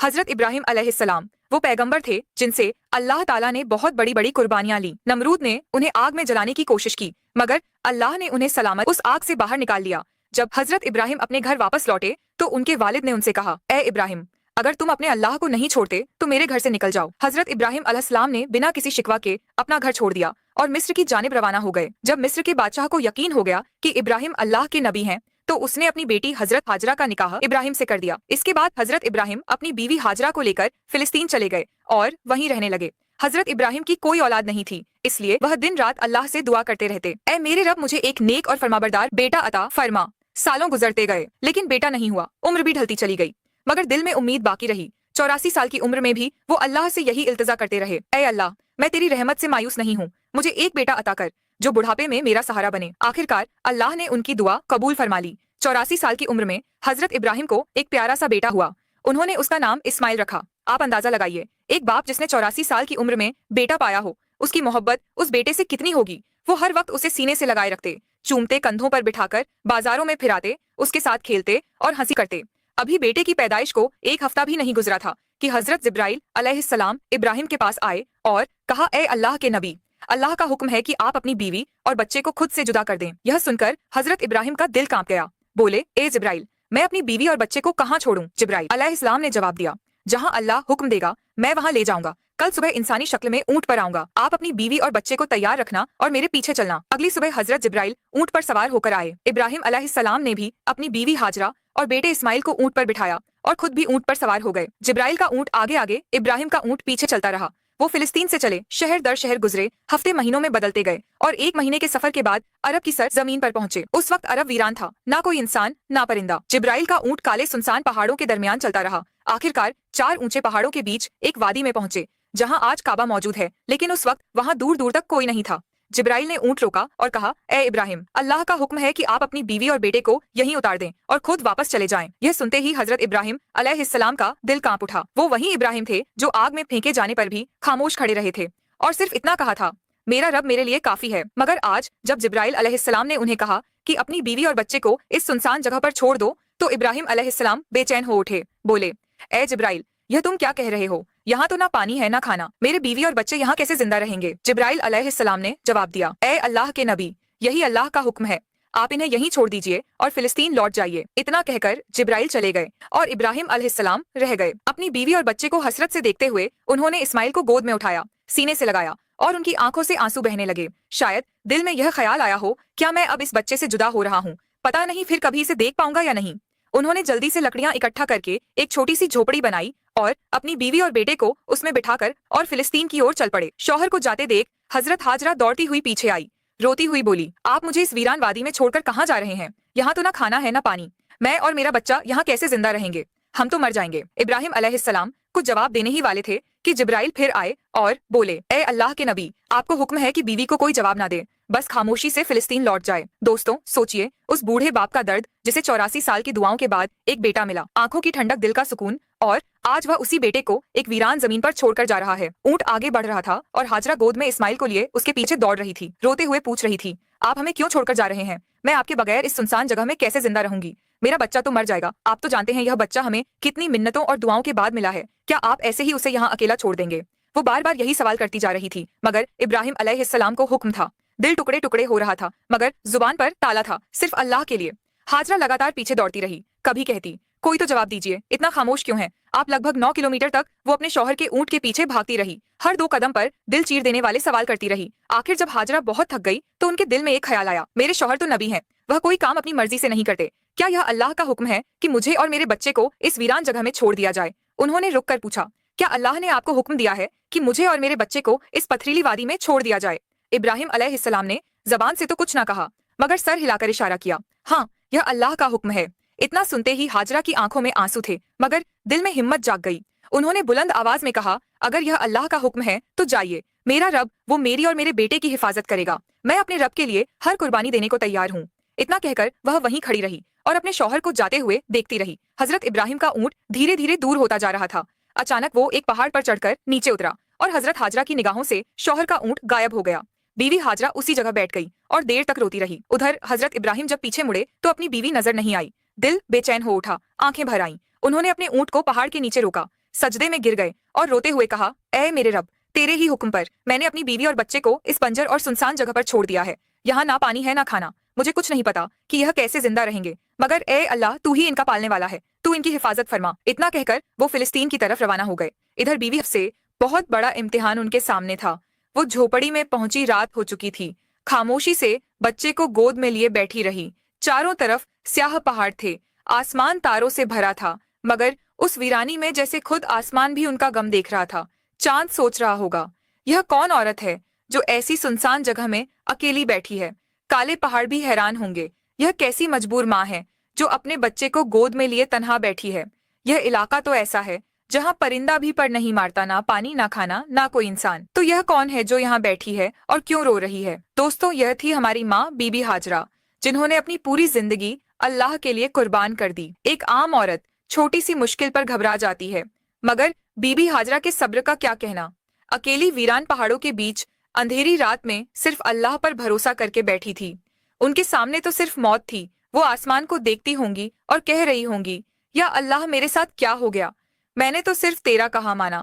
हजरत इब्राहिम अलैहिस्सलाम वो पैगंबर थे जिनसे अल्लाह ताला ने बहुत बड़ी बड़ी कुर्बानियां ली। नमरूद ने उन्हें आग में जलाने की कोशिश की, मगर अल्लाह ने उन्हें सलामत उस आग से बाहर निकाल लिया। जब हजरत इब्राहिम अपने घर वापस लौटे तो उनके वालिद ने उनसे कहा, ए इब्राहिम, अगर तुम अपने अल्लाह को नहीं छोड़ते तो मेरे घर से निकल जाओ। हजरत इब्राहिम अलैहिस्सलाम ने बिना किसी शिकवा के अपना घर छोड़ दिया और मिस्र की जानिब रवाना हो गए। जब मिस्र के बादशाह को यकीन हो गया कि इब्राहिम अल्लाह के नबी हैं, तो उसने अपनी बेटी हजरत हाजरा का निकाह इब्राहिम से कर दिया। इसके बाद हजरत इब्राहिम अपनी बीवी हाजरा को लेकर फिलिस्तीन चले गए और वहीं रहने लगे। हजरत इब्राहिम की कोई औलाद नहीं थी, इसलिए वह दिन रात अल्लाह से दुआ करते रहते, ऐ मेरे रब, मुझे एक नेक और फरमाबरदार बेटा अता फरमा। सालों गुजरते गए लेकिन बेटा नहीं हुआ। उम्र भी ढलती चली गई, मगर दिल में उम्मीद बाकी रही। 84 साल की उम्र में भी वो अल्लाह से यही इल्तिजा करते रहे, ऐ अल्लाह, मैं तेरी रहमत से मायूस नहीं हूँ, मुझे एक बेटा अता कर जो बुढ़ापे में मेरा सहारा बने। आखिरकार अल्लाह ने उनकी दुआ कबूल फरमा ली। 84 साल की उम्र में हजरत इब्राहिम को एक प्यारा सा बेटा हुआ। उन्होंने उसका नाम इस्माइल रखा। आप अंदाजा लगाइए, एक बाप जिसने 84 साल की उम्र में बेटा पाया हो, उसकी मोहब्बत उस बेटे से कितनी होगी। वो हर वक्त उसे सीने से लगाए रखते, चूमते, कंधों पर बिठाकर बाजारों में फिराते, उसके साथ खेलते और हंसी करते। अभी बेटे की पैदाइश को एक हफ्ता भी नहीं गुजरा था कि हजरत जिब्राइल अलैहिस्सलाम इब्राहिम के पास आए और कहा, ए अल्लाह के नबी, अल्लाह का हुक्म है कि आप अपनी बीवी और बच्चे को खुद से जुदा कर दें। यह सुनकर हजरत इब्राहिम का दिल कांप गया। बोले, ए जिब्राइल, मैं अपनी बीवी और बच्चे को कहाँ छोड़ूं? जिब्राइल अलैहिस्सलाम ने जवाब दिया, जहाँ अल्लाह हुक्म देगा मैं वहाँ ले जाऊंगा। कल सुबह इंसानी शक्ल में ऊंट पर आऊंगा। आप अपनी बीवी और बच्चे को तैयार रखना और मेरे पीछे चलना। अगली सुबह हजरत जिब्राइल ऊंट पर सवार होकर आए। इब्राहिम अलैहिस्सलाम ने भी अपनी बीवी हाजरा और बेटे इस्माइल को ऊंट पर बिठाया और खुद भी ऊंट पर सवार हो गए। जिब्राइल का ऊंट आगे आगे, इब्राहिम का ऊंट पीछे चलता रहा। वो फिलिस्तीन से चले, शहर दर शहर गुजरे, हफ्ते महीनों में बदलते गए और एक महीने के सफर के बाद अरब की सर जमीन पर पहुंचे। उस वक्त अरब वीरान था, ना कोई इंसान ना परिंदा। जिब्राइल का ऊंट काले सुनसान पहाड़ों के दरमियान चलता रहा। आखिरकार 4 ऊंचे पहाड़ों के बीच एक वादी में पहुंचे, जहां आज काबा मौजूद है, लेकिन उस वक्त वहां दूर दूर तक कोई नहीं था। जिब्राइल ने ऊंट रोका और कहा, ए इब्राहिम, अल्लाह का हुक्म है कि आप अपनी बीवी और बेटे को यहीं उतार दें और खुद वापस चले जाएं। यह सुनते ही हजरत इब्राहिम अलैहिस्सलाम का दिल कांप उठा। वो वही इब्राहिम थे जो आग में फेंके जाने पर भी खामोश खड़े रहे थे और सिर्फ इतना कहा था, मेरा रब मेरे लिए काफी है। मगर आज जब जिब्राइल अलैहिस्सलाम ने उन्हें कहा कि अपनी बीवी और बच्चे को इस सुनसान जगह पर छोड़ दो, तो इब्राहिम अलैहिस्सलाम बेचैन हो उठे। बोले, ए जिब्राइल, यह तुम क्या कह रहे हो? यहाँ तो ना पानी है ना खाना, मेरे बीवी और बच्चे यहाँ कैसे जिंदा रहेंगे? जिब्राइल अलैहिस्सलाम ने जवाब दिया, ए अल्लाह के नबी, यही अल्लाह का हुक्म है, आप इन्हें यहीं छोड़ दीजिए और फिलिस्तीन लौट जाइए। इतना कहकर जिब्राइल चले गए और इब्राहिम अलैहिस्सलाम रह गए। अपनी बीवी और बच्चे को हसरत से देखते हुए उन्होंने इस्माइल को गोद में उठाया, सीने से लगाया और उनकी आंखों से आंसू बहने लगे। शायद दिल में यह ख्याल आया हो, क्या मैं अब इस बच्चे से जुदा हो रहा हूँ, पता नहीं फिर कभी इसे देख पाऊंगा या नहीं। उन्होंने जल्दी से लकड़ियां इकट्ठा करके एक छोटी सी झोपड़ी बनाई और अपनी बीवी और बेटे को उसमें बिठाकर और फिलिस्तीन की ओर चल पड़े। शौहर को जाते देख हजरत हाजरा दौड़ती हुई पीछे आई, रोती हुई बोली, आप मुझे इस वीरान वादी में छोड़कर कहाँ जा रहे हैं? यहाँ तो ना खाना है ना पानी, मैं और मेरा बच्चा यहाँ कैसे जिंदा रहेंगे? हम तो मर जाएंगे। इब्राहिम अलैहिस्सलाम कुछ जवाब देने ही वाले थे कि जिब्राइल फिर आए और बोले, ए अल्लाह के नबी, आपको हुक्म है कि बीवी को कोई जवाब ना दे, बस खामोशी से फिलिस्तीन लौट जाए। दोस्तों सोचिए, उस बूढ़े बाप का दर्द जिसे 84 साल की दुआओं के बाद एक बेटा मिला, आंखों की ठंडक, दिल का सुकून, और आज वह उसी बेटे को एक वीरान जमीन पर छोड़कर जा रहा है। ऊंट आगे बढ़ रहा था और हाजरा गोद में इस्माइल को लिए उसके पीछे दौड़ रही थी। रोते हुए पूछ रही थी, आप हमें क्यों छोड़कर जा रहे हैं? मैं आपके बगैर इस सुनसान जगह में कैसे जिंदा रहूंगी? मेरा बच्चा तो मर जाएगा। आप तो जानते हैं यह बच्चा हमें कितनी मिन्नतों और दुआओं के बाद मिला है, क्या आप ऐसे ही उसे यहाँ अकेला छोड़ देंगे? वो बार बार यही सवाल करती जा रही थी, मगर इब्राहिम अलैहिस्सलाम को हुक्म था। दिल टुकड़े टुकड़े हो रहा था, मगर जुबान पर ताला था, सिर्फ अल्लाह के लिए। हाजरा लगातार पीछे दौड़ती रही, कभी कहती, कोई तो जवाब दीजिए, इतना खामोश क्यों है आप? लगभग 9 किलोमीटर तक वो अपने शौहर के ऊंट के पीछे भागती रही, हर 2 कदम पर दिल चीर देने वाले सवाल करती रही। आखिर जब हाजरा बहुत थक गई तो उनके दिल में एक ख्याल आया, मेरे शौहर तो नबी हैं, वह कोई काम अपनी मर्जी से नहीं करते, क्या यह अल्लाह का हुक्म है कि मुझे और मेरे बच्चे को इस वीरान जगह में छोड़ दिया जाए? उन्होंने रुक कर पूछा, क्या अल्लाह ने आपको हुक्म दिया है कि मुझे और मेरे बच्चे को इस पथरीली वादी में छोड़ दिया जाए? इब्राहिम अलैहिस्सलाम ने जबान से तो कुछ ना कहा, मगर सर हिलाकर इशारा किया, हाँ, यह अल्लाह का हुक्म है। इतना सुनते ही हाजरा की आंखों में आंसू थे, मगर दिल में हिम्मत जाग गई। उन्होंने बुलंद आवाज में कहा, अगर यह अल्लाह का हुक्म है तो जाइए, मेरा रब वो मेरी और मेरे बेटे की हिफाजत करेगा, मैं अपने रब के लिए हर कुर्बानी देने को तैयार हूँ। इतना कहकर वह वहीं खड़ी रही और अपने शौहर को जाते हुए देखती रही। हजरत इब्राहिम का ऊंट धीरे धीरे दूर होता जा रहा था। अचानक वो एक पहाड़ पर चढ़कर नीचे उतरा और हजरत हाजरा की निगाहों से शौहर का ऊंट गायब हो गया। बीवी हाजरा उसी जगह बैठ गई और देर तक रोती रही। उधर हजरत इब्राहिम जब पीछे मुड़े तो अपनी बीवी नजर नहीं आई। दिल बेचैन हो उठा, आंखें भर आईं। उन्होंने अपने ऊंट को पहाड़ के नीचे रोका, सजदे में गिर गए और रोते हुए कहा, ऐ मेरे रब, तेरे ही हुक्म पर मैंने अपनी बीवी और बच्चे को इस बंजर और सुनसान जगह पर छोड़ दिया है। यहाँ ना पानी है ना खाना, मुझे कुछ नहीं पता कि यह कैसे जिंदा रहेंगे, मगर ए अल्लाह, तू ही इनका पालने वाला है, तू इनकी हिफाजत फरमा। इतना कहकर वो फिलिस्तीन की तरफ रवाना हो गए। इधर बीवी से बहुत बड़ा इम्तिहान उनके सामने था। वो झोपड़ी में पहुंची रात हो चुकी थी। खामोशी से बच्चे को गोद में लिए बैठी रही। चारों तरफ स्याह पहाड़ थे, आसमान तारों से भरा था, मगर उस वीरानी में जैसे खुद आसमान भी उनका गम देख रहा था। चांद सोच रहा होगा, यह कौन औरत है जो ऐसी सुनसान जगह में अकेली बैठी है। काले पहाड़ भी हैरान होंगे, यह कैसी मजबूर माँ है जो अपने बच्चे को गोद में लिए तन्हा बैठी है। यह इलाका तो ऐसा है जहाँ परिंदा भी पर नहीं मारता, ना पानी ना खाना ना कोई इंसान, तो यह कौन है जो यहाँ बैठी है और क्यों रो रही है। दोस्तों, यह थी हमारी माँ बीबी हाजरा, जिन्होंने अपनी पूरी जिंदगी अल्लाह के लिए कुर्बान कर दी। एक आम औरत छोटी सी मुश्किल पर घबरा जाती है, मगर बीबी हाजरा के सब्र का क्या कहना। अकेली वीरान पहाड़ों के बीच अंधेरी रात में सिर्फ अल्लाह पर भरोसा करके बैठी थी। उनके सामने तो सिर्फ मौत थी। वो आसमान को देखती होंगी और कह रही होंगी, या अल्लाह, मेरे साथ क्या हो गया, मैंने तो सिर्फ तेरा कहा माना।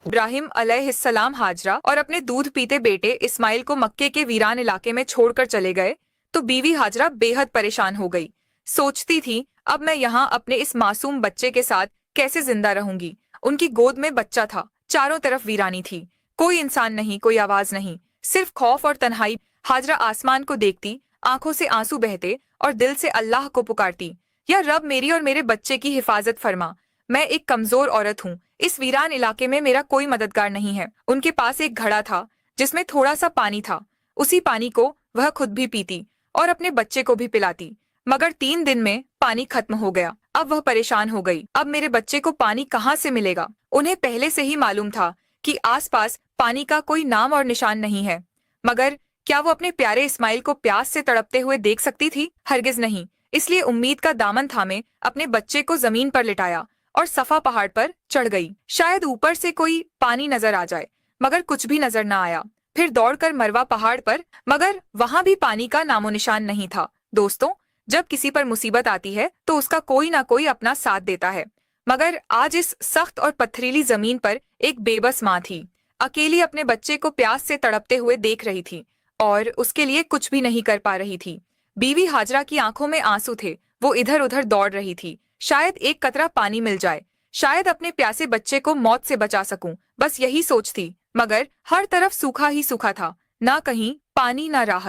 इब्राहिम अलैहिस्सलाम हाजरा और अपने दूध पीते बेटे इस्माइल को मक्के के वीरान इलाके में छोड़कर चले गए तो बीवी हाजरा बेहद परेशान हो गई। सोचती थी, अब मैं यहाँ अपने इस मासूम बच्चे के साथ कैसे जिंदा रहूंगी। उनकी गोद में बच्चा था, चारों तरफ वीरानी थी, कोई इंसान नहीं, कोई आवाज नहीं, सिर्फ खौफ और तन्हाई। हाजरा आसमान को देखती, आंखों से आंसू बहते और दिल से अल्लाह को पुकारती, या रब, मेरी और मेरे बच्चे की हिफाजत फरमा। मैं एक कमजोर औरत हूँ, इस वीरान इलाके में मेरा कोई मददगार नहीं है। उनके पास एक घड़ा था जिसमें थोड़ा सा पानी था। उसी पानी को वह खुद भी पीती और अपने बच्चे को भी पिलाती, मगर 3 दिन में पानी खत्म हो गया। अब वह परेशान हो गई, अब मेरे बच्चे को पानी कहाँ से मिलेगा। उन्हें पहले से ही मालूम था कि आसपास पानी का कोई नाम और निशान नहीं है, मगर क्या वो अपने प्यारे इस्माइल को प्यास से तड़पते हुए देख सकती थी? हरगिज नहीं। इसलिए उम्मीद का दामन थामे अपने बच्चे को जमीन पर लिटाया और सफा पहाड़ पर चढ़ गई। शायद ऊपर से कोई पानी नजर आ जाए, मगर कुछ भी नजर न आया। फिर दौड़कर मरवा पहाड़ पर, मगर वहां भी पानी का नामो निशान नहीं था। दोस्तों, जब किसी पर मुसीबत आती है तो उसका कोई ना कोई अपना साथ देता है, मगर आज इस सख्त और पथरीली जमीन पर एक बेबस माँ थी, अकेली अपने बच्चे को प्यास से तड़पते हुए देख रही थी और उसके लिए कुछ भी नहीं कर पा रही थी। बीवी हाजरा की आंखों में आंसू थे, वो इधर उधर दौड़ रही थी। शायद एक कतरा पानी मिल जाए, शायद अपने प्यासे बच्चे को मौत से बचा सकूं, बस यही सोच थी, मगर हर तरफ सूखा ही सूखा था, ना कहीं पानी ना राहत।